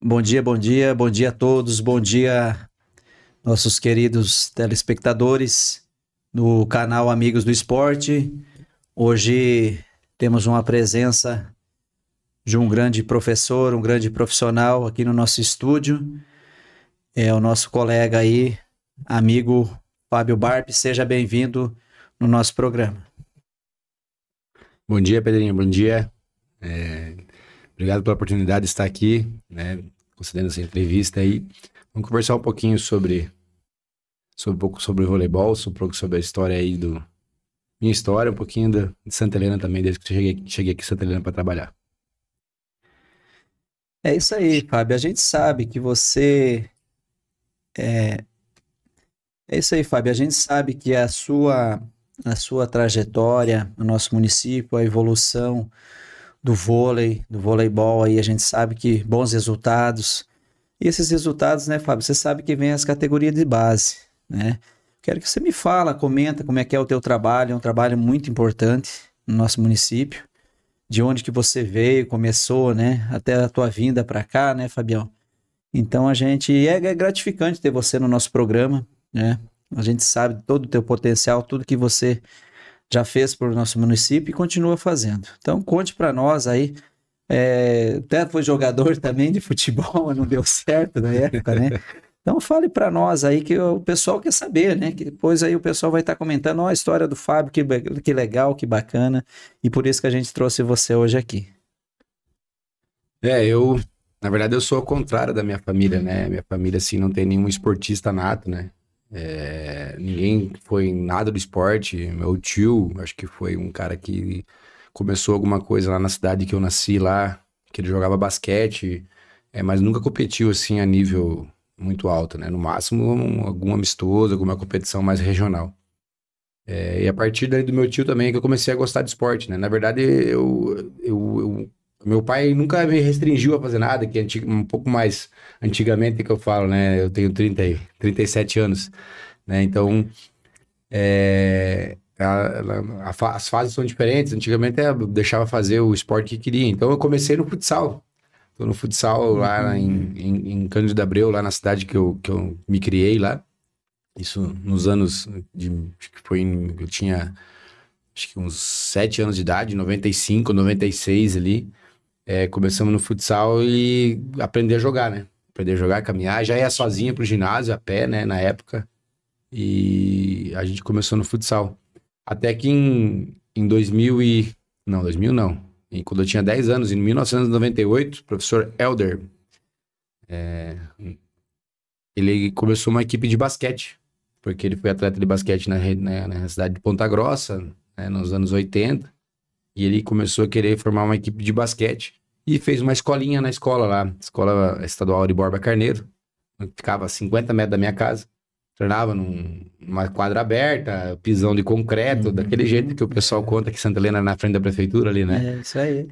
Bom dia, bom dia, bom dia a todos, bom dia, nossos queridos telespectadores do canal Amigos do Esporte. Hoje temos uma presença de um grande professor, um grande profissional aqui no nosso estúdio. É o nosso colega aí, amigo Fábio Barb. Seja bem-vindo no nosso programa. Bom dia, Pedrinho, bom dia. Obrigado pela oportunidade de estar aqui, né, concedendo essa entrevista aí. Vamos conversar um pouquinho sobre o voleibol, um pouco sobre a história aí minha história, um pouquinho de Santa Helena também, desde que eu cheguei aqui em Santa Helena para trabalhar. É isso aí, Fábio. A gente sabe que você É isso aí, Fábio. A gente sabe que a sua trajetória no nosso município, a evolução do vôlei, do voleibol aí, a gente sabe que bons resultados. E esses resultados, né, Fábio, você sabe que vem as categorias de base, né? Quero que você me fala, comenta como é que é o teu trabalho, é um trabalho muito importante no nosso município, de onde que você veio, começou, né, até a tua vinda para cá, né, Fabião? Então é gratificante ter você no nosso programa, né? A gente sabe todo o teu potencial, tudo que você já fez para o nosso município e continua fazendo. Então conte para nós aí. Até foi jogador também de futebol, mas não deu certo na época, né? Então fale para nós aí que o pessoal quer saber, né? Que depois aí o pessoal vai estar comentando, ó, a história do Fábio, que legal, que bacana. E por isso que a gente trouxe você hoje aqui. Na verdade, eu sou ao contrário da minha família, né? Minha família, assim, não tem nenhum esportista nato, né? Ninguém foi nada do esporte. Meu tio, acho que foi um cara que começou alguma coisa lá na cidade que eu nasci lá, que ele jogava basquete, mas nunca competiu assim a nível muito alto, né? No máximo algum amistoso, alguma competição mais regional. E a partir daí do meu tio também que eu comecei a gostar de esporte, né? Na verdade, meu pai nunca me restringiu a fazer nada, que um pouco mais antigamente que eu falo, né? Eu tenho 37 anos, né? Então, as fases são diferentes. Antigamente eu deixava fazer o esporte que queria. Então eu comecei no futsal. Tô no futsal lá em Cândido da Abreu, lá na cidade que eu me criei lá. Isso nos anos acho que eu tinha acho que uns 7 anos de idade, 95, 96 ali. Começamos no futsal e aprender a jogar, né? Aprender a jogar, caminhar. Já ia sozinha pro ginásio, a pé, né? Na época. E a gente começou no futsal. Até que em 2000 e... Não, 2000 não. Quando eu tinha 10 anos, em 1998, o professor Elder, ele começou uma equipe de basquete. Porque ele foi atleta de basquete na cidade de Ponta Grossa, né, nos anos 80. E ele começou a querer formar uma equipe de basquete. E fez uma escolinha na escola lá. Escola Estadual de Borba Carneiro. Ficava a 50 metros da minha casa. Treinava numa quadra aberta, pisão de concreto, daquele jeito que o pessoal conta que Santa Helena é na frente da prefeitura ali, né? É isso aí.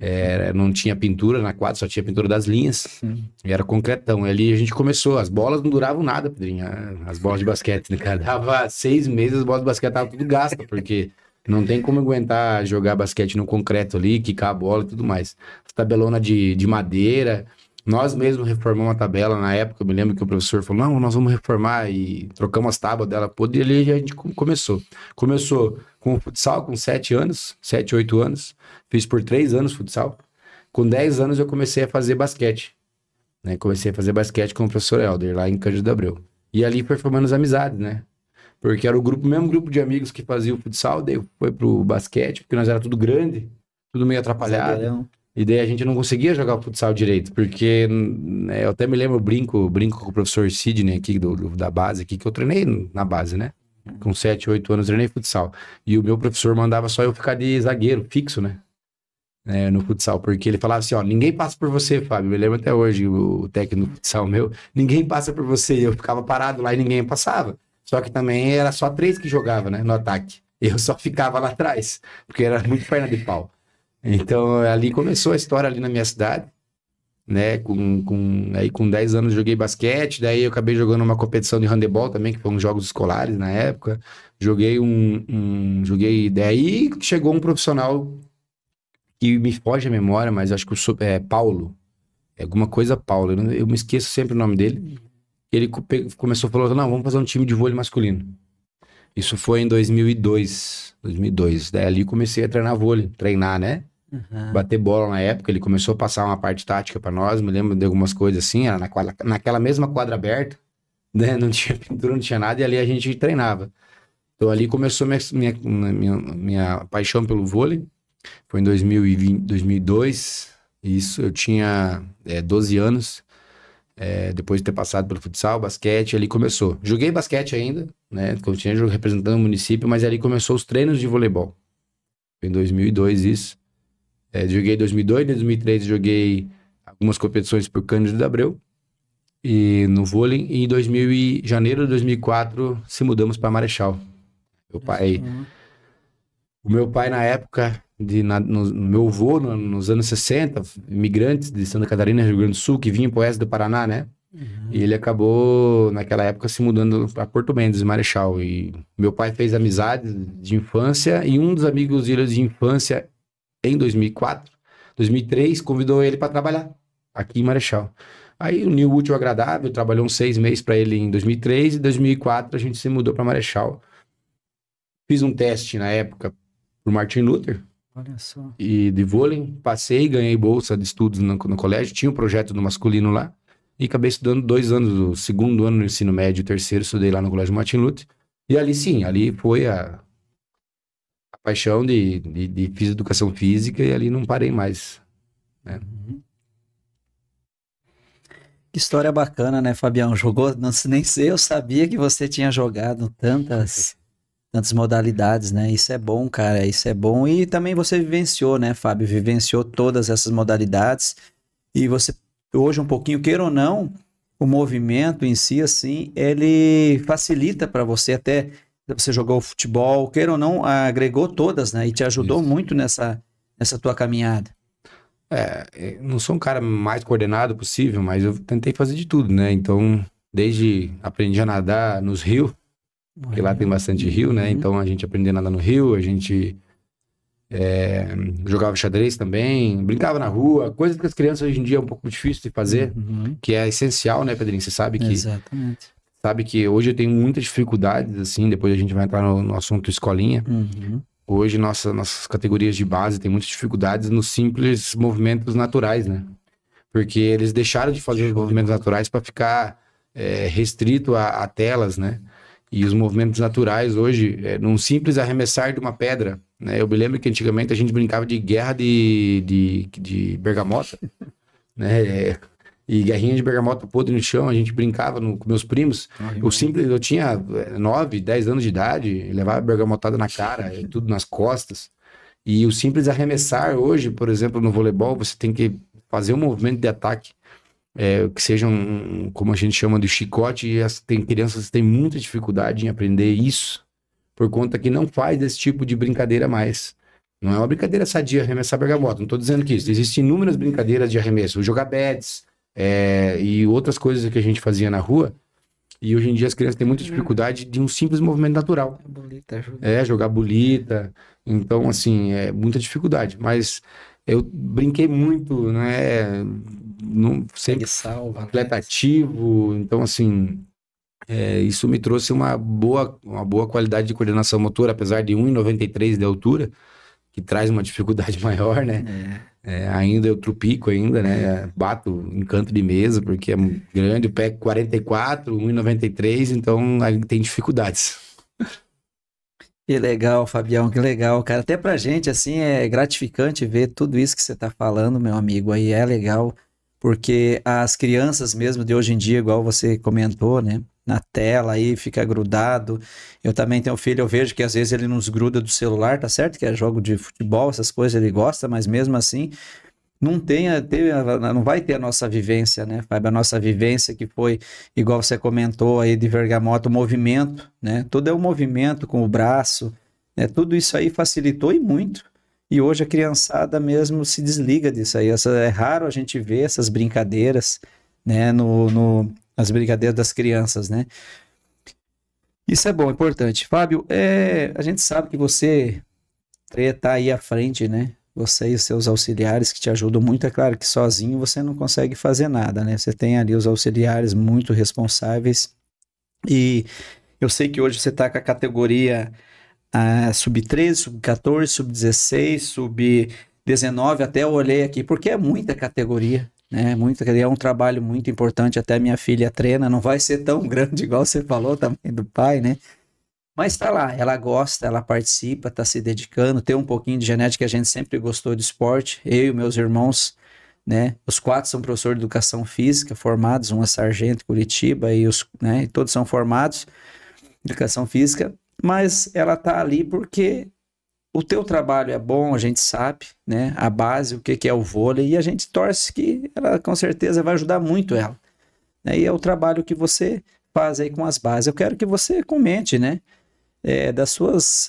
Não tinha pintura na quadra, só tinha pintura das linhas. E era concretão. E ali a gente começou. As bolas não duravam nada, Pedrinho. As bolas de basquete, né, cara? Dava 6 meses, as bolas de basquete estavam tudo gasta, porque não tem como aguentar jogar basquete no concreto ali, quicar a bola e tudo mais. As tabelona de madeira. Nós mesmos reformamos a tabela na época. Eu me lembro que o professor falou: não, nós vamos reformar, e trocamos as tábuas dela. Pô, e ali a gente começou. Começou com o futsal, com 7 anos, 7, 8 anos. Fiz por 3 anos futsal. Com 10 anos eu comecei a fazer basquete, né? Comecei a fazer basquete com o professor Helder, lá em Cândido da Abreu. E ali foi formando as amizades, né? Porque era o mesmo grupo de amigos que fazia o futsal, daí foi pro basquete, porque nós era tudo grande, tudo meio atrapalhado. Zagueirão. E daí a gente não conseguia jogar o futsal direito, porque né, eu até me lembro, brinco com o professor Sidney aqui da base aqui, que eu treinei na base, né? Com 7, 8 anos eu treinei futsal. E o meu professor mandava só eu ficar de zagueiro, fixo, né? No futsal, porque ele falava assim, ó, ninguém passa por você, Fábio. Eu lembro até hoje, o técnico do futsal meu, ninguém passa por você. Eu ficava parado lá e ninguém passava. Só que também era só 3 que jogava, né, no ataque. Eu só ficava lá atrás, porque era muito perna de pau. Então, ali começou a história ali na minha cidade, né, aí com 10 anos joguei basquete, daí eu acabei jogando uma competição de handebol também, que foi uns jogos escolares na época. Joguei, daí chegou um profissional que me foge a memória, mas acho que Paulo. alguma coisa Paulo, eu me esqueço sempre o nome dele. Ele começou a falar, não, vamos fazer um time de vôlei masculino. Isso foi em 2002. Daí ali comecei a treinar, né? Bater bola na época, ele começou a passar uma parte tática pra nós, me lembro de algumas coisas assim, era naquela mesma quadra aberta, né? Não tinha pintura, não tinha nada, e ali a gente treinava. Então ali começou minha paixão pelo vôlei, foi em 2002, isso, eu tinha 12 anos, depois de ter passado pelo futsal, basquete, ali começou. Joguei basquete ainda, né? Continuei representando o município, mas ali começou os treinos de voleibol. Foi em 2002 isso. Joguei em 2002, em 2003 joguei algumas competições por Cândido de Abreu e no vôlei. E em janeiro de 2004 se mudamos para Marechal. O meu pai na época, meu avô nos anos 60, imigrantes de Santa Catarina, Rio Grande do Sul, que vinham para o oeste do Paraná, né? E ele acabou, naquela época, se mudando para Porto Mendes, Marechal. E meu pai fez amizades de infância e um dos amigos dele de infância em 2003, convidou ele para trabalhar aqui em Marechal. Aí uniu o útil ao agradável, trabalhou uns 6 meses para ele em 2003 e em 2004 a gente se mudou para Marechal. Fiz um teste na época pro Martin Luther. Olha só. E de vôlei, passei, ganhei bolsa de estudos no colégio, tinha um projeto do masculino lá e acabei estudando 2 anos, o segundo ano no ensino médio, o terceiro estudei lá no colégio Martin Luther. E ali sim, ali foi a paixão de fiz educação física e ali não parei mais, né? Que história bacana, né, Fabião? Jogou, não, nem sei, eu sabia que você tinha jogado tantas modalidades, né? Isso é bom, cara, isso é bom. E também você vivenciou, né, Fábio? Vivenciou todas essas modalidades e você, hoje um pouquinho, queira ou não, o movimento em si, assim, ele facilita para você até... Você jogou futebol, queira ou não, agregou todas, né? E te ajudou muito nessa tua caminhada. Não sou um cara mais coordenado possível, mas eu tentei fazer de tudo, né? Então, desde aprendi a nadar nos rios, porque lá tem bastante rio, né? Então, a gente aprendia a nadar no rio, a gente jogava xadrez também, brincava na rua, coisas que as crianças hoje em dia é um pouco difícil de fazer, que é essencial, né, Pedrinho? Você sabe que... Exatamente. Sabe que hoje eu tenho muitas dificuldades, assim, depois a gente vai entrar no assunto escolinha. Hoje nossas categorias de base têm muitas dificuldades nos simples movimentos naturais, né? Porque eles deixaram de fazer os movimentos naturais para ficar restrito a telas, né? E os movimentos naturais hoje, num simples arremessar de uma pedra, né? Eu me lembro que antigamente a gente brincava de guerra de bergamota, né? E guerrinha de bergamota podre no chão, a gente brincava com meus primos. Eu tinha 9, 10 anos de idade, levava bergamotada na cara, tudo nas costas. E o simples arremessar hoje, por exemplo, no voleibol, você tem que fazer um movimento de ataque, que seja como a gente chama de chicote, e tem crianças que têm muita dificuldade em aprender isso, por conta que não faz esse tipo de brincadeira mais. Não é uma brincadeira sadia arremessar bergamota, não estou dizendo que isso. Existem inúmeras brincadeiras de arremesso, jogar bets, e outras coisas que a gente fazia na rua, e hoje em dia as crianças têm muita dificuldade de um simples movimento natural. Jogar bolita, então assim, muita dificuldade, mas eu brinquei muito, né, sempre atleta ativo, então assim, isso me trouxe uma boa qualidade de coordenação motora, apesar de 1,93 de altura, que traz uma dificuldade maior, né? Ainda eu trupico ainda, né? Bato em canto de mesa, porque é grande, eu pego 44, 1,93, então aí tem dificuldades. Que legal, Fabião, que legal, cara. Até pra gente, assim, é gratificante ver tudo isso que você tá falando, meu amigo, aí é legal, porque as crianças mesmo de hoje em dia, igual você comentou, né? Na tela aí, fica grudado. Eu também tenho filho, eu vejo que às vezes ele nos gruda do celular, tá certo? Que é jogo de futebol, essas coisas ele gosta, mas mesmo assim não não vai ter a nossa vivência, né, Fábio? A nossa vivência que foi, igual você comentou aí de Bergamota, o movimento, né? Tudo é o movimento com o braço, né? Tudo isso aí facilitou e muito. E hoje a criançada mesmo se desliga disso aí. É raro a gente ver essas brincadeiras, né, as brincadeiras das crianças, né? Isso é bom, importante. Fábio, a gente sabe que você está aí à frente, né, Você e os seus auxiliares que te ajudam muito. É claro que sozinho você não consegue fazer nada, né? Você tem ali os auxiliares muito responsáveis. E eu sei que hoje você está com a categoria sub-13, sub-14, sub-16, sub-19, até eu olhei aqui, porque é muita categoria, né? É um trabalho muito importante, até minha filha treina, não vai ser tão grande igual você falou também do pai, né? Mas tá lá, ela gosta, ela participa, tá se dedicando, tem um pouquinho de genética, a gente sempre gostou de esporte, eu e meus irmãos, né? Os 4 são professores de educação física, formados, um é sargento em Curitiba, né? E todos são formados em educação física, mas ela tá ali porque o teu trabalho é bom, a gente sabe, né? A base, o que que é o vôlei, e a gente torce que ela com certeza vai ajudar muito ela, né? E é o trabalho que você faz aí com as bases. Eu quero que você comente, né?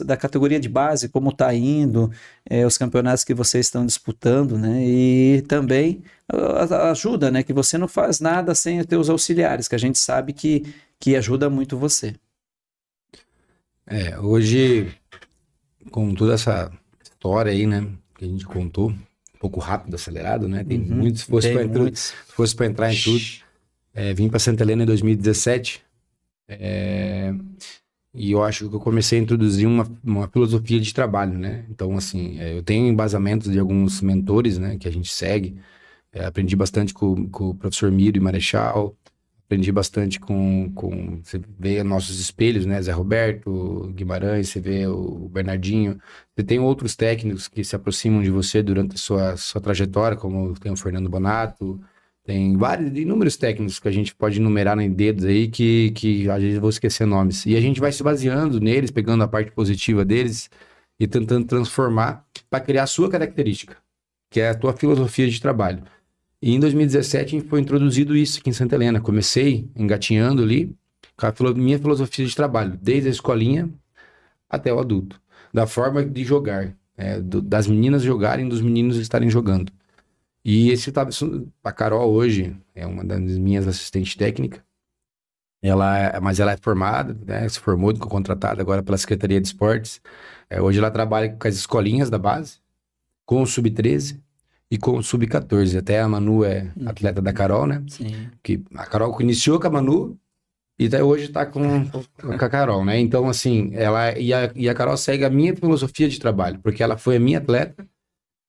Da categoria de base, como está indo, os campeonatos que vocês estão disputando, né? E também ajuda, né? Que você não faz nada sem os teus auxiliares, que a gente sabe que ajuda muito você. Hoje, com toda essa história aí, né, que a gente contou, um pouco rápido, acelerado, né? Tem muitos, se fosse para entrar em tudo. Vim para Santa Helena em 2017. E eu acho que eu comecei a introduzir uma filosofia de trabalho, né? Então, assim, eu tenho embasamentos de alguns mentores, né, que a gente segue. Aprendi bastante com o professor Miro e Marechal. Aprendi bastante você vê nossos espelhos, né? Zé Roberto, Guimarães, você vê o Bernardinho. Você tem outros técnicos que se aproximam de você durante a sua trajetória, como tem o Fernando Bonato. Tem inúmeros técnicos que a gente pode enumerar em dedos aí que às vezes eu vou esquecer nomes. E a gente vai se baseando neles, pegando a parte positiva deles e tentando transformar para criar a sua característica, que é a tua filosofia de trabalho. E em 2017 foi introduzido isso aqui em Santa Helena. Comecei engatinhando ali com a minha filosofia de trabalho, desde a escolinha até o adulto. Da forma de jogar, das meninas jogarem, dos meninos estarem jogando. E a Carol hoje é uma das minhas assistentes técnicas. Mas ela é formada, né? Se formou, contratada agora pela Secretaria de Esportes. Hoje ela trabalha com as escolinhas da base, com o Sub-13 e com o Sub-14. Até a Manu é atleta da Carol, né? Sim. Que a Carol iniciou com a Manu e até hoje está com a Carol, né? Então, assim, a Carol segue a minha filosofia de trabalho, porque ela foi a minha atleta,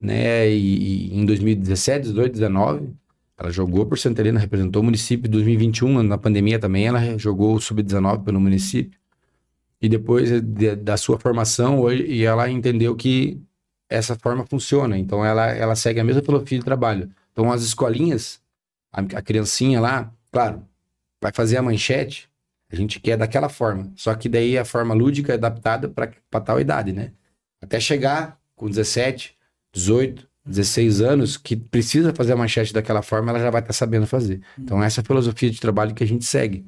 né? E em 2017, 18, 19, ela jogou por Santa Helena, representou o município. Em 2021, na pandemia também, ela jogou o Sub-19 pelo município. E depois da sua formação, hoje, e ela entendeu que essa forma funciona. Então, ela segue a mesma filosofia de trabalho. Então, as escolinhas, a criancinha lá, claro, vai fazer a manchete, a gente quer daquela forma. Só que daí a forma lúdica é adaptada para tal idade, né? Até chegar com 17, 18, 16 anos, que precisa fazer a manchete daquela forma, ela já vai estar sabendo fazer. Então, essa é a filosofia de trabalho que a gente segue.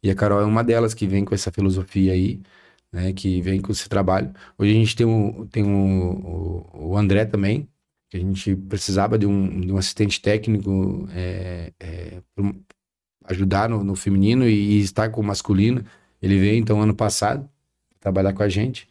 E a Carol é uma delas que vem com essa filosofia aí, né? Que vem com esse trabalho. Hoje a gente tem o André também, que a gente precisava de um assistente técnico ajudar no feminino e estar com o masculino. Ele veio, então, ano passado, trabalhar com a gente.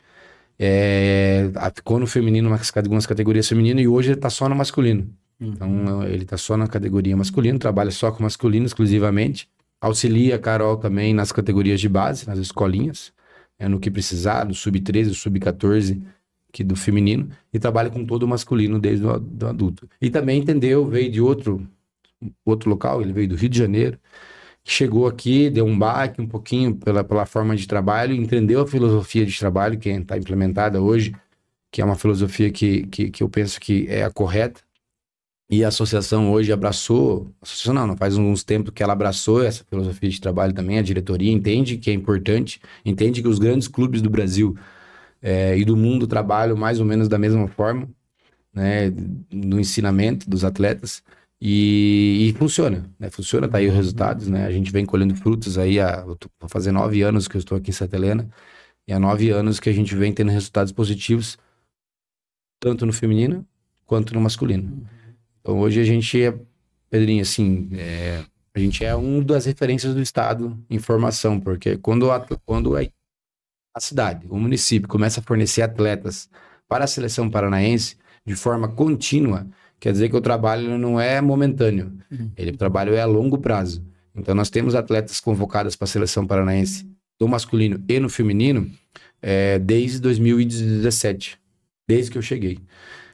Ficou no feminino, algumas categorias femininas, e hoje ele tá só no masculino. Então, ele tá só na categoria masculino, trabalha só com masculino exclusivamente. Auxilia a Carol também nas categorias de base, nas escolinhas, no que precisar, do sub-13, do sub-14, do feminino, e trabalha com todo o masculino desde o adulto. E também veio de outro local, ele veio do Rio de Janeiro, chegou aqui, deu um baque um pouquinho pela forma de trabalho, entendeu a filosofia de trabalho que está implementada hoje, que é uma filosofia que eu penso que é a correta, e a associação hoje não faz alguns tempos que ela abraçou essa filosofia de trabalho também. A diretoria entende que é importante, entende que os grandes clubes do Brasil e do mundo trabalham mais ou menos da mesma forma, né, no ensinamento dos atletas. E funciona, né? Funciona, tá aí os resultados, né? A gente vem colhendo frutos aí, vou fazer 9 anos que eu estou aqui em Santa Helena, e há 9 anos que a gente vem tendo resultados positivos, tanto no feminino quanto no masculino. Então hoje a gente Pedrinho, assim, a gente é uma das referências do estado em formação, porque quando a cidade, o município começa a fornecer atletas para a seleção paranaense, de forma contínua, quer dizer que o trabalho não é momentâneo. O trabalho é a longo prazo. Então, nós temos atletas convocadas para a seleção paranaense do masculino e no feminino desde 2017, desde que eu cheguei.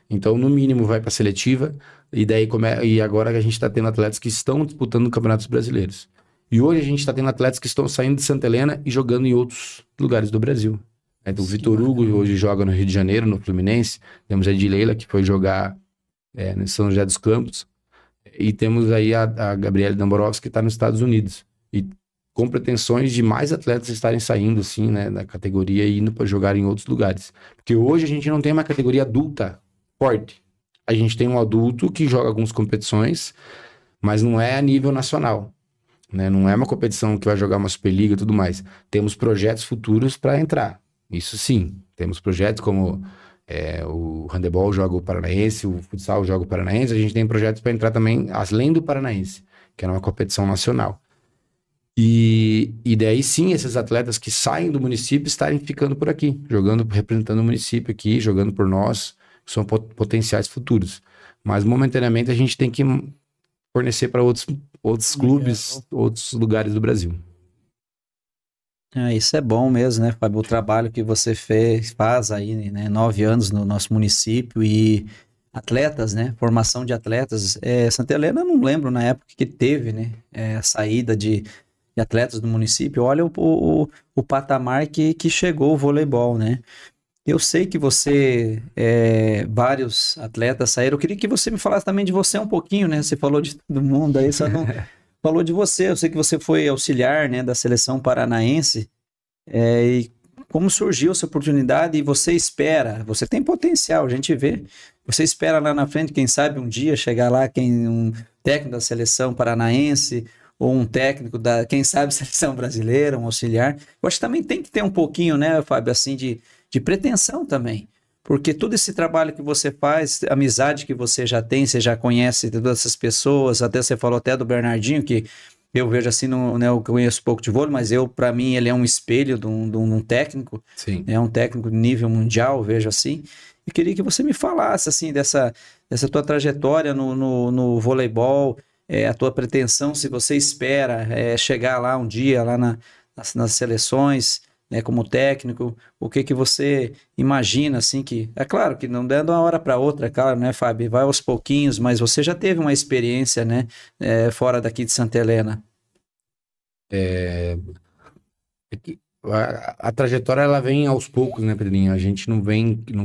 Então, no mínimo, vai para a seletiva, e daí e agora a gente está tendo atletas que estão disputando campeonatos brasileiros. E hoje a gente está tendo atletas que estão saindo de Santa Helena e jogando em outros lugares do Brasil. Então, o Vitor Hugo hoje joga no Rio de Janeiro, no Fluminense. Temos a Edileila, que foi jogar em São José dos Campos. E temos aí a Gabriele Domborovski, que está nos Estados Unidos. E com pretensões de mais atletas estarem saindo, assim, né, da categoria e indo para jogar em outros lugares. Porque hoje a gente não tem uma categoria adulta forte. A gente tem um adulto que joga algumas competições, mas não é a nível nacional, né? Não é uma competição que vai jogar uma Superliga e tudo mais. Temos projetos futuros para entrar. Isso sim. Temos projetos como o handebol joga o paranaense, o futsal joga o paranaense. A gente tem projetos para entrar também, além do paranaense, que é uma competição nacional. E daí sim, esses atletas que saem do município estarem ficando por aqui, jogando, representando o município aqui, jogando por nós, que são potenciais futuros. Mas momentaneamente a gente tem que fornecer para outros clubes, outros lugares do Brasil. Isso é bom mesmo, né, Fábio? O trabalho que você faz aí, né, 9 anos no nosso município e atletas, né, formação de atletas. Santa Helena, eu não lembro na época que teve, né, a saída de atletas do município. Olha o patamar que chegou o voleibol, né? Eu sei que você, vários atletas saíram. Eu queria que você me falasse também de você um pouquinho, né? Você falou de todo mundo aí, só não falou de você. Eu sei que você foi auxiliar, né, da seleção paranaense. E como surgiu essa oportunidade e você espera, você tem potencial, a gente vê. Você espera lá na frente, quem sabe um dia chegar lá, um técnico da seleção paranaense ou um técnico quem sabe, seleção brasileira, um auxiliar. Eu acho que também tem que ter um pouquinho, né, Fábio, assim, de pretensão também, porque todo esse trabalho que você faz, a amizade que você já tem, você já conhece todas essas pessoas, até você falou até do Bernardinho, que eu vejo assim, né, eu conheço pouco de vôlei, mas para mim ele é um espelho de um técnico, Sim. É um técnico de nível mundial, eu vejo assim, e queria que você me falasse assim, dessa tua trajetória no voleibol, a tua pretensão, se você espera chegar lá um dia, lá nas seleções, né, como técnico, o que você imagina, assim, que... É claro que não dá de uma hora para outra, claro, né, Fábio? Vai aos pouquinhos, mas você já teve uma experiência, né, fora daqui de Santa Helena. A trajetória, ela vem aos poucos, né, Pedrinho? A gente não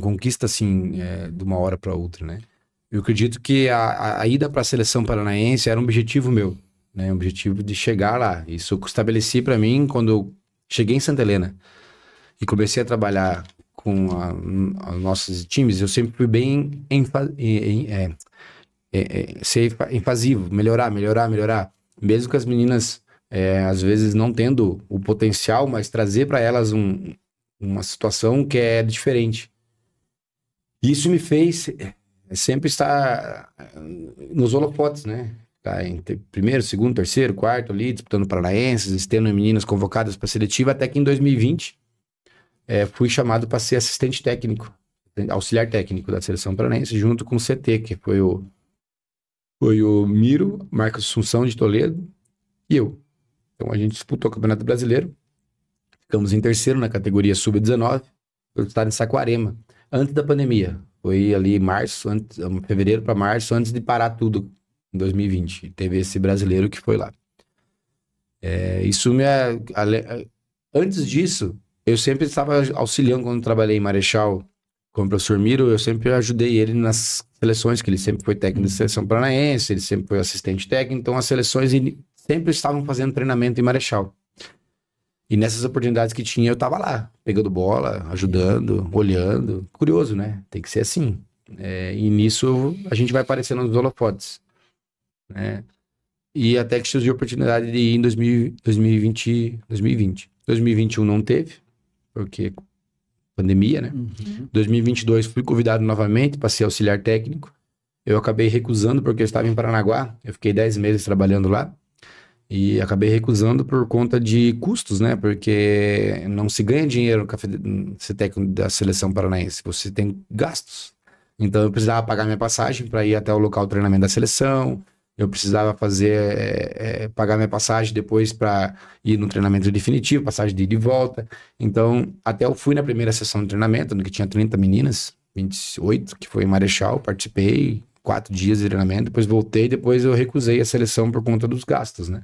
conquista, assim, de uma hora para outra, né? Eu acredito que a ida para a seleção paranaense era um objetivo meu, né? Um objetivo de chegar lá. Isso eu estabeleci para mim quando eu cheguei em Santa Helena e comecei a trabalhar com os nossos times. Eu sempre fui bem ser enfasivo, melhorar. Mesmo que as meninas, às vezes, não tendo o potencial, mas trazer para elas uma situação que é diferente. Isso me fez sempre estar nos holofotes, né? Tá em primeiro, segundo, terceiro, quarto ali, disputando paranaenses, tendo meninas convocadas para a seletiva, até que em 2020 fui chamado para ser assistente técnico, auxiliar técnico da seleção paranaense, junto com o CT, que foi o Miro, Marcos Assunção de Toledo e eu. Então a gente disputou o Campeonato Brasileiro, ficamos em terceiro na categoria Sub-19, foi disputado em Saquarema, antes da pandemia. Foi ali fevereiro para março, antes de parar tudo em 2020. Teve esse brasileiro que foi lá. Antes disso, eu sempre estava auxiliando quando trabalhei em Marechal com o professor Miro. Eu sempre ajudei ele nas seleções, que ele sempre foi técnico da seleção paranaense, ele sempre foi assistente técnico. Então as seleções sempre estavam fazendo treinamento em Marechal. E nessas oportunidades que tinha, eu estava lá, pegando bola, ajudando, olhando. Curioso, né? Tem que ser assim. E nisso a gente vai aparecendo nos holofotes, né? E até que surgiu a oportunidade de ir em 2020. 2021 não teve, porque pandemia, né? 2022 fui convidado novamente para ser auxiliar técnico. Eu acabei recusando porque eu estava em Paranaguá. Eu fiquei 10 meses trabalhando lá. E acabei recusando por conta de custos, né? Porque não se ganha dinheiro no ser técnico da seleção paranaense. Você tem gastos. Então eu precisava pagar minha passagem para ir até o local de treinamento da seleção. Eu precisava pagar minha passagem depois para ir no treinamento definitivo, passagem de ida e volta. Então, até eu fui na primeira sessão de treinamento, no que tinha 30 meninas, 28, que foi em Marechal, participei, 4 dias de treinamento, depois voltei, depois eu recusei a seleção por conta dos gastos, né?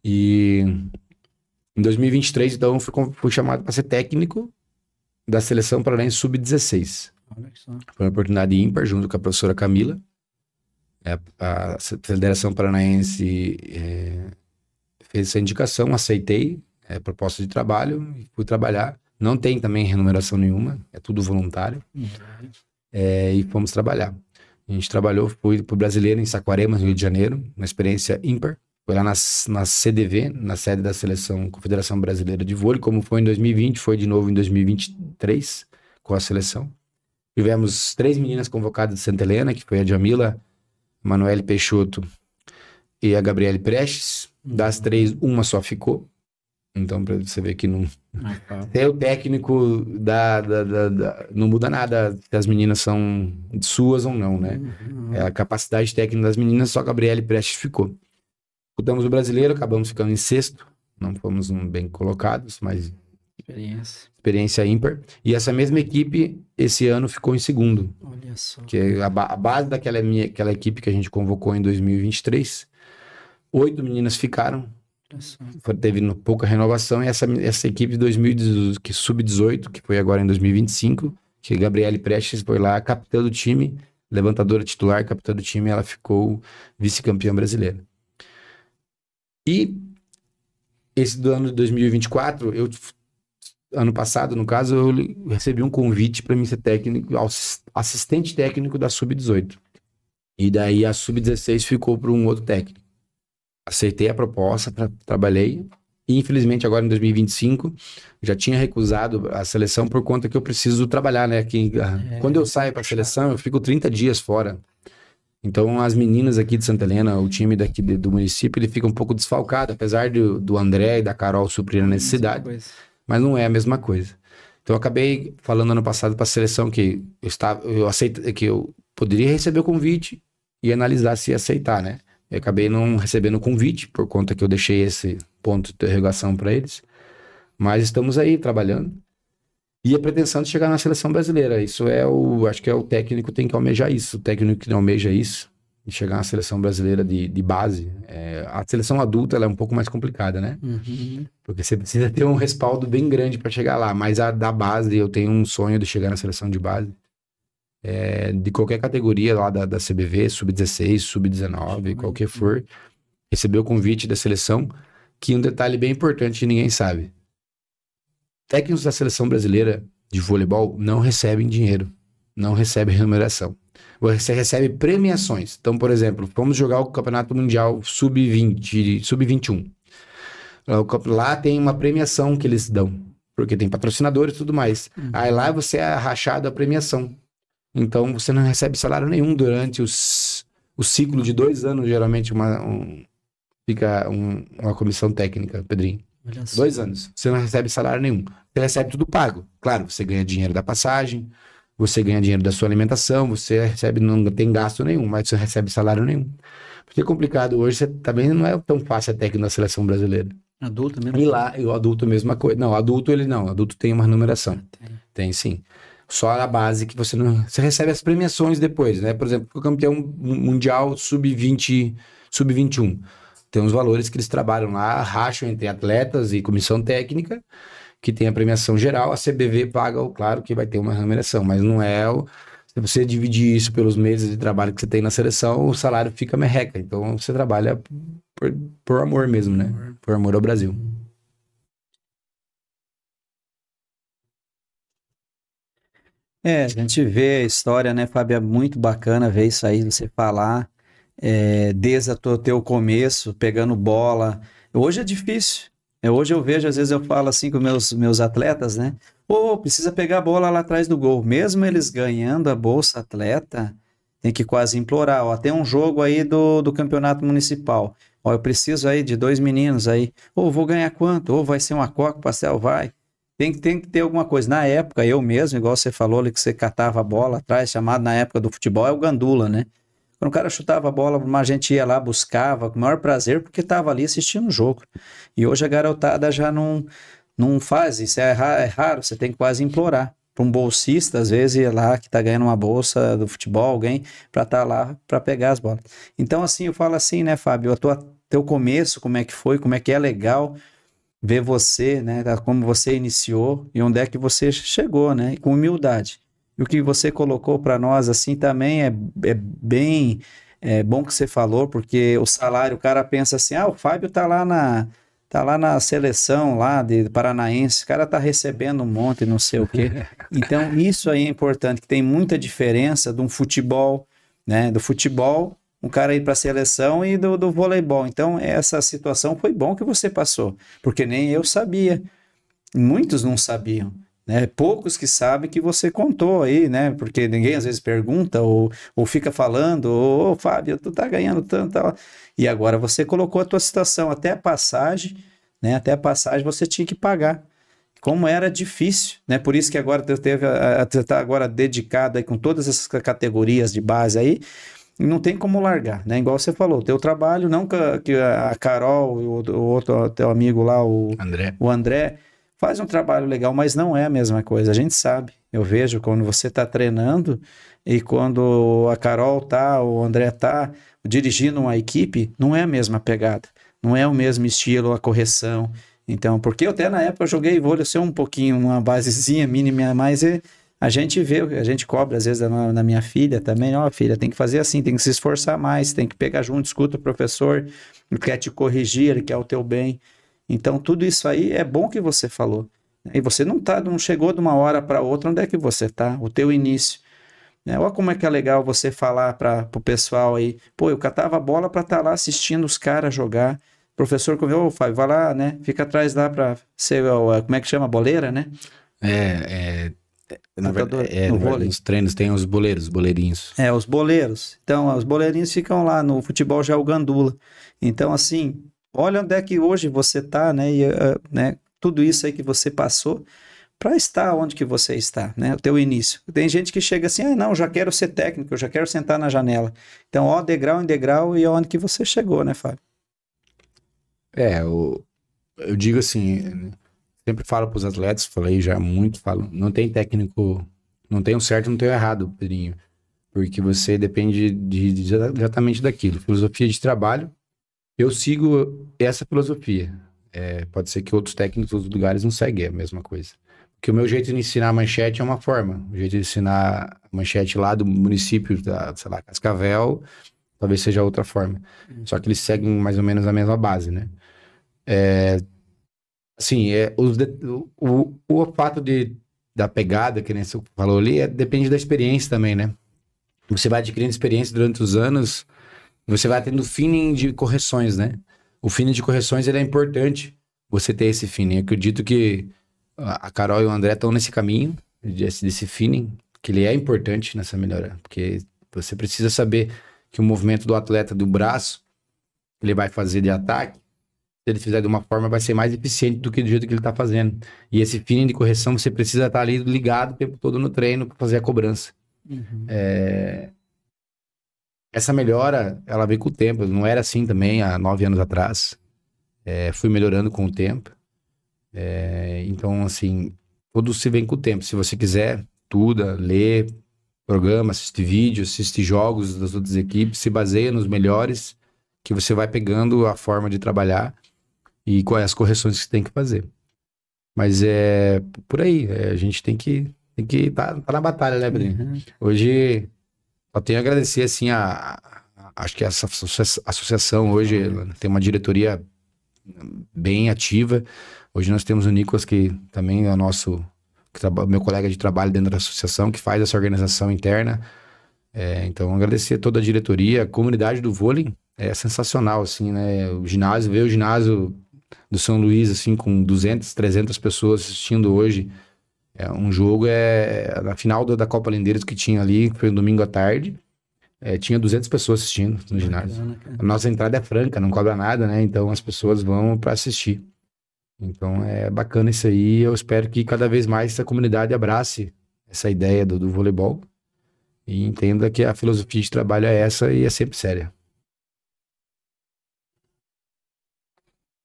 E em 2023, então, fui chamado para ser técnico da seleção paranaense sub-16. Foi uma oportunidade ímpar, junto com a professora Camila. A Federação Paranaense fez essa indicação, aceitei a proposta de trabalho e fui trabalhar. Não tem também remuneração nenhuma, é tudo voluntário. E fomos trabalhar. A gente trabalhou, fui pro Brasileiro em Saquarema, no Rio de Janeiro, uma experiência ímpar. Foi lá na CDV, na sede da seleção Confederação Brasileira de Vôlei, como foi em 2020, foi de novo em 2023 com a seleção. Tivemos 3 meninas convocadas de Santa Helena, que foi a Jamila, Manoele Peixoto e a Gabriele Prestes. Das 3, uma só ficou. Então, pra você ver que não... Até o técnico não muda nada se as meninas são suas ou não, né? É a capacidade técnica das meninas, só a Gabriele Prestes ficou. Disputamos o Brasileiro, acabamos ficando em 6º. Não fomos bem colocados, mas... Experiência ímpar. E essa mesma equipe, esse ano, ficou em 2º. Olha só. Que é a base aquela equipe que a gente convocou em 2023. 8 meninas ficaram. Teve pouca renovação. E essa equipe de 2018, que sub-18, que foi agora em 2025, que a Gabriele Prestes foi lá, capitã do time, levantadora titular, capitã do time, ela ficou vice-campeã brasileira. E esse do ano de 2024, ano passado, no caso, eu recebi um convite para mim ser técnico, assistente técnico da Sub-18. E daí a Sub-16 ficou para um outro técnico. Aceitei a proposta, trabalhei. E infelizmente agora em 2025, já tinha recusado a seleção por conta que eu preciso trabalhar, né? Quando eu saio para a seleção, eu fico 30 dias fora. Então as meninas aqui de Santa Helena, o time daqui do município, ele fica um pouco desfalcado, apesar do André e da Carol suprir a necessidade. Mas não é a mesma coisa. Então eu acabei falando ano passado para a seleção que eu poderia receber o convite e analisar se ia aceitar, né? Eu acabei não recebendo o convite por conta que eu deixei esse ponto de interrogação para eles. Mas estamos aí trabalhando. E a pretensão de chegar na seleção brasileira. Isso acho que o técnico tem que almejar isso. O técnico que não almeja isso, de chegar na seleção brasileira de base. A seleção adulta ela é um pouco mais complicada, né? Porque você precisa ter um respaldo bem grande para chegar lá. Mas a da base, eu tenho um sonho de chegar na seleção de base. De qualquer categoria lá da CBV, sub-16, sub-19, qualquer for, receber o convite da seleção, que um detalhe bem importante que ninguém sabe. Técnicos da seleção brasileira de voleibol não recebem dinheiro, não recebem remuneração. Você recebe premiações. Então, por exemplo, vamos jogar o Campeonato Mundial sub-20, sub-21. Lá tem uma premiação que eles dão, porque tem patrocinadores e tudo mais. Aí lá você é rachado a premiação. Então, você não recebe salário nenhum durante o ciclo de 2 anos, geralmente fica uma comissão técnica, Pedrinho. 2 anos. Você não recebe salário nenhum. Você recebe tudo pago. Claro, você ganha dinheiro da passagem, você ganha dinheiro da sua alimentação, você recebe, não tem gasto nenhum, mas você recebe salário nenhum. Porque é complicado hoje, também não é tão fácil a técnica da seleção brasileira. Adulto mesmo? E lá, o adulto, a mesma coisa. Não, adulto adulto tem uma remuneração. Tem sim. Só a base que você não... Você recebe as premiações depois, né? Por exemplo, o campeão mundial sub-20, sub-21. Tem uns valores que eles trabalham lá, racham entre atletas e comissão técnica, que tem a premiação geral. A CBV paga, claro que vai ter uma remuneração, mas não é... Se você dividir isso pelos meses de trabalho que você tem na seleção, o salário fica merreca. Então, você trabalha por amor mesmo, né? Por amor ao Brasil. A gente vê a história, né, Fábio? É muito bacana ver isso aí, você falar, desde o teu começo, pegando bola. Hoje é difícil. Hoje eu vejo, às vezes eu falo assim com meus atletas, né? Precisa pegar a bola lá atrás do gol. Mesmo eles ganhando a Bolsa Atleta, tem que quase implorar. Tem um jogo aí do campeonato municipal. Eu preciso aí de 2 meninos aí. Vou ganhar quanto? Vai ser uma coca, pastel? Vai. Tem que ter alguma coisa. Na época, eu mesmo, igual você falou ali, que você catava a bola atrás, chamado na época do futebol, é o gandula, né? Quando o cara chutava a bola, a gente ia lá, buscava, com o maior prazer, porque estava ali assistindo o jogo. E hoje a garotada já não faz isso, é raro, você tem que quase implorar. Para um bolsista, às vezes, ir lá que está ganhando uma bolsa do futebol, alguém, para estar lá para pegar as bolas. Então, assim, eu falo assim, né, Fábio, teu começo, como é que foi, como é que é legal ver você, né, como você iniciou e onde é que você chegou, né, com humildade. E o que você colocou para nós, assim, também é bem bom que você falou, porque o salário, o cara pensa assim, o Fábio tá lá na seleção lá de Paranaense, o cara tá recebendo um monte, não sei o quê. Então, isso aí é importante, que tem muita diferença de um futebol, né, do futebol, um cara ir para a seleção e do voleibol. Então, essa situação foi bom que você passou, porque nem eu sabia. Muitos não sabiam, né? Poucos que sabem que você contou aí, né? Porque ninguém às vezes pergunta ou fica falando, ô Fábio, tu tá ganhando tanto, tal. E agora você colocou a tua situação, até a passagem, né? Até a passagem você tinha que pagar. Como era difícil, né? Por isso que agora tu tá agora dedicado aí com todas essas categorias de base aí, e não tem como largar, né? Igual você falou, teu trabalho, não que a Carol, o outro teu amigo lá, o André, faz um trabalho legal, mas não é a mesma coisa, a gente sabe. Eu vejo quando você está treinando e quando a Carol tá, o André tá dirigindo uma equipe, não é a mesma pegada, não é o mesmo estilo, a correção. Então, porque eu até na época eu joguei vôlei, eu sei um pouquinho, uma basezinha mínima, mas a gente vê, a gente cobra às vezes na minha filha também, filha, tem que fazer assim, tem que se esforçar mais, tem que pegar junto, escuta o professor, ele quer te corrigir, ele quer o teu bem. Então, tudo isso aí é bom que você falou. E você não chegou de uma hora para outra, onde é que você está? O teu início. Né? Olha como é que é legal você falar para o pessoal aí, pô, eu catava a bola para estar lá assistindo os caras jogar. O professor comeu, Fábio, vai lá, né? Fica atrás lá para ser, como é que chama? Boleira, né? Na verdade, nos treinos tem os boleirinhos. Os boleiros. Então, os boleirinhos ficam lá, no futebol já é o gandula. Então, assim, olha onde é que hoje você está, né? E, né? Tudo isso aí que você passou para estar onde que você está, né? O teu início. Tem gente que chega assim, não, já quero ser técnico, eu já quero sentar na janela. Então, degrau em degrau e onde que você chegou, né, Fábio? Eu digo assim, sempre falo para os atletas, falei já muito, não tem técnico, não tem um certo, não tem um errado, Pedrinho, porque você depende exatamente daquilo. Filosofia de trabalho, eu sigo essa filosofia. Pode ser que outros técnicos, outros lugares não seguem a mesma coisa. Porque o meu jeito de ensinar a manchete é uma forma, o jeito de ensinar a manchete lá do município, sei lá, Cascavel, talvez seja outra forma. Só que eles seguem mais ou menos a mesma base, né? Assim, o fato da pegada, que nem você falou ali, depende da experiência também, né? Você vai adquirindo experiência durante os anos, você vai tendo feeling de correções, né? O feeling de correções, ele é importante, você ter esse feeling. Eu acredito que a Carol e o André estão nesse caminho, desse feeling, que ele é importante nessa melhora, porque você precisa saber que o movimento do atleta do braço, ele vai fazer de ataque, se ele fizer de uma forma, vai ser mais eficiente do que do jeito que ele está fazendo. E esse feeling de correção, você precisa estar ali ligado o tempo todo no treino para fazer a cobrança. Uhum. Essa melhora, ela veio com o tempo. Não era assim também há 9 anos atrás. Fui melhorando com o tempo. Então, assim, tudo se vem com o tempo. Se você quiser, estuda, lê programa, assiste vídeo, assiste jogos das outras equipes, se baseia nos melhores, que você vai pegando a forma de trabalhar e quais as correções que você tem que fazer. Mas por aí, a gente tem que tá na batalha, né, Pedrinho? Uhum. Hoje, só tenho a agradecer, assim, acho que essa associação hoje tem uma diretoria bem ativa. Hoje nós temos o Nicolas, que também é meu colega de trabalho dentro da associação, que faz essa organização interna. Então, agradecer a toda a diretoria, a comunidade do vôlei, é sensacional, assim, né? Ver o ginásio do São Luís, assim, com 200, 300 pessoas assistindo hoje. Um jogo, na final da Copa Lindeiras que tinha ali, foi um domingo à tarde, tinha 200 pessoas assistindo no ginásio. A nossa entrada é franca, não cobra nada, né? Então as pessoas vão para assistir. Então é bacana isso aí. Eu espero que cada vez mais essa comunidade abrace essa ideia do voleibol e entenda que a filosofia de trabalho é essa e é sempre séria.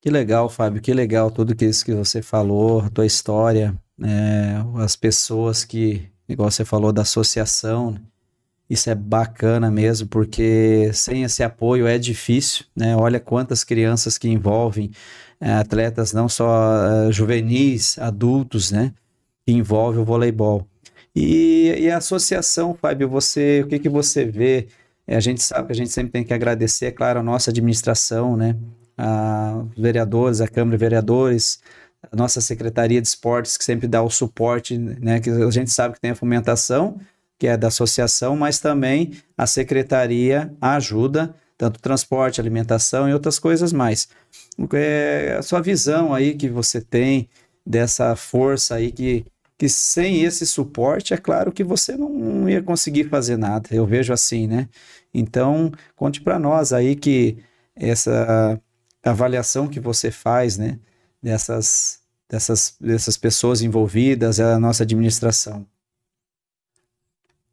Que legal, Fábio, que legal tudo que isso que você falou, a tua história, as pessoas que, igual você falou, da associação, né? Isso é bacana mesmo, porque sem esse apoio é difícil, né? Olha quantas crianças que envolvem atletas, não só juvenis, adultos, né? Que envolve o voleibol. E a associação, Fábio, o que que você vê? A gente sabe que a gente sempre tem que agradecer, é claro, a nossa administração, né? Os vereadores, a Câmara de Vereadores, a nossa Secretaria de Esportes, que sempre dá o suporte, né? Que a gente sabe que tem a fomentação, que é da associação, mas também a secretaria ajuda, tanto transporte, alimentação e outras coisas mais. A sua visão aí que você tem dessa força aí que sem esse suporte, é claro que você não ia conseguir fazer nada. Eu vejo assim, né? Então, conte para nós aí que essa avaliação que você faz, né? Dessas pessoas envolvidas, a nossa administração.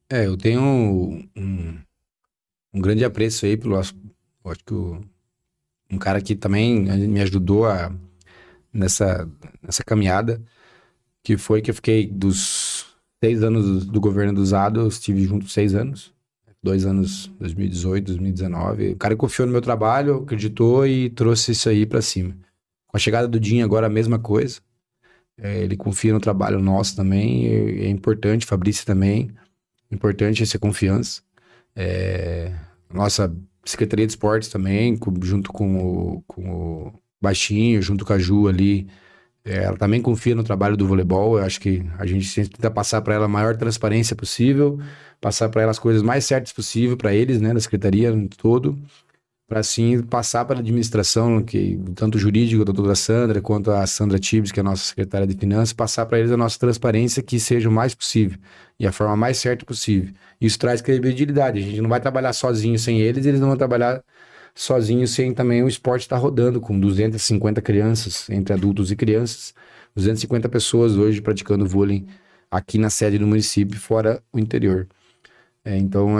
Eu tenho um grande apreço aí pelo, acho que um cara que também me ajudou nessa caminhada, que foi que eu fiquei dos 6 anos do governo do Zado, eu estive junto 6 anos, 2 anos, 2018, 2019. O cara confiou no meu trabalho, acreditou e trouxe isso aí pra cima. Com a chegada do Dinho agora a mesma coisa. Ele confia no trabalho nosso também, é importante, Fabrício também, importante essa confiança. Nossa Secretaria de Esportes também, junto com o Baixinho, junto com a Ju ali, ela também confia no trabalho do voleibol. Eu acho que a gente sempre tenta passar para ela a maior transparência possível, passar para ela as coisas mais certas possível para eles, né, da secretaria todo, para assim passar para a administração, que tanto o jurídico, a doutora Sandra, quanto a Sandra Tibes, que é a nossa secretária de finanças, passar para eles a nossa transparência que seja o mais possível e a forma mais certa possível. Isso traz credibilidade. A gente não vai trabalhar sozinho sem eles, eles não vão trabalhar sozinhos sem também o esporte estar rodando com 250 crianças, entre adultos e crianças, 250 pessoas hoje praticando vôlei aqui na sede do município, fora o interior. Então,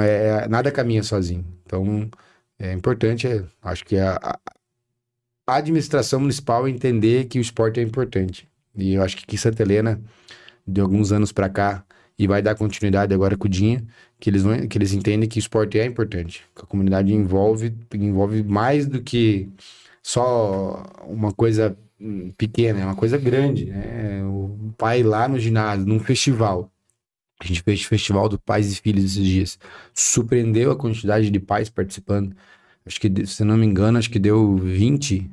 nada caminha sozinho. Então, é importante, acho que a administração municipal entender que o esporte é importante. E eu acho que aqui em Santa Helena, de alguns anos para cá, e vai dar continuidade agora com o Dinho, que eles entendem que o esporte é importante. Que a comunidade envolve mais do que só uma coisa pequena, é uma coisa grande, né? O pai lá no ginásio, num festival. A gente fez o Festival do Pais e Filhos esses dias. Surpreendeu a quantidade de pais participando. Acho que, se não me engano, acho que deu 20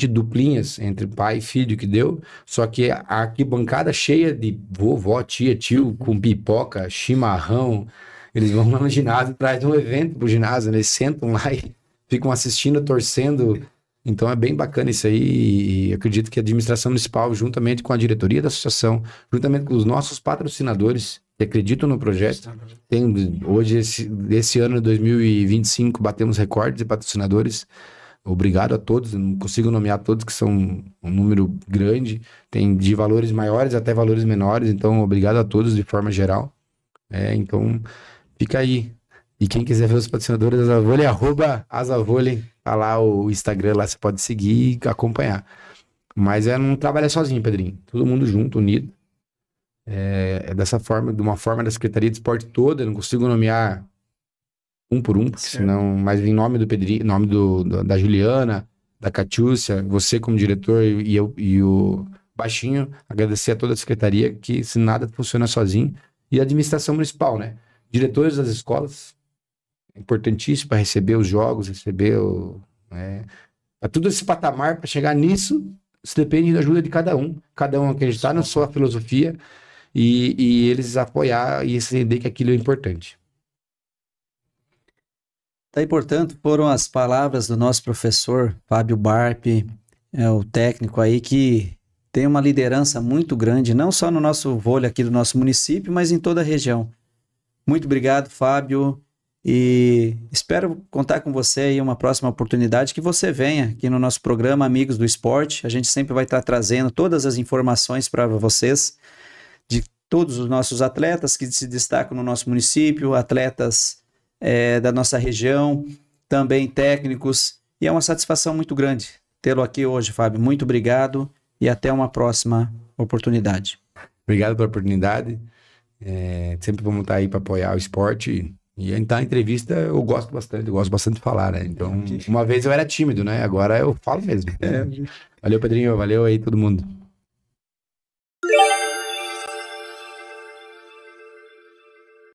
duplinhas entre pai e filho que deu. Só que a arquibancada cheia de vovó, tia, tio, com pipoca, chimarrão. Eles vão lá no ginásio, trazem um evento pro ginásio, né? Eles sentam lá e ficam assistindo, torcendo. Então é bem bacana isso aí, e acredito que a administração municipal, juntamente com a diretoria da associação, juntamente com os nossos patrocinadores que acreditam no projeto, hoje, esse ano de 2025, batemos recordes de patrocinadores. Obrigado a todos, eu não consigo nomear todos, que são um número grande, tem de valores maiores até valores menores, então obrigado a todos de forma geral. Então fica aí. E quem quiser ver os patrocinadores da Asavôlei, @Asavôlei, tá lá o Instagram, lá você pode seguir e acompanhar. Mas não trabalha sozinho, Pedrinho. Todo mundo junto, unido. Dessa forma, de uma forma da Secretaria de Esporte toda, eu não consigo nomear um por um, porque senão, mas em nome do Pedrinho, em nome da Juliana, da Catiúcia, você como diretor e o Baixinho, agradecer a toda a Secretaria, que se nada funciona sozinho, e a administração municipal, né? Diretores das escolas, importantíssimo para receber os jogos, para tudo esse patamar, para chegar nisso, isso depende da ajuda de cada um acreditar na sua filosofia e eles apoiar e entender que aquilo é importante. Daí, portanto, foram as palavras do nosso professor Fábio Barpe, o técnico aí que tem uma liderança muito grande, não só no nosso vôlei aqui do nosso município, mas em toda a região. Muito obrigado, Fábio. E espero contar com você aí uma próxima oportunidade, que você venha aqui no nosso programa Amigos do Esporte. A gente sempre vai estar trazendo todas as informações para vocês de todos os nossos atletas que se destacam no nosso município, atletas da nossa região, também técnicos. E é uma satisfação muito grande tê-lo aqui hoje, Fábio. Muito obrigado e até uma próxima oportunidade. Obrigado pela oportunidade. Sempre vamos estar aí para apoiar o esporte. E então a entrevista eu gosto bastante de falar, né? Então, uma vez eu era tímido, né? Agora eu falo mesmo. Valeu, Pedrinho, valeu aí todo mundo.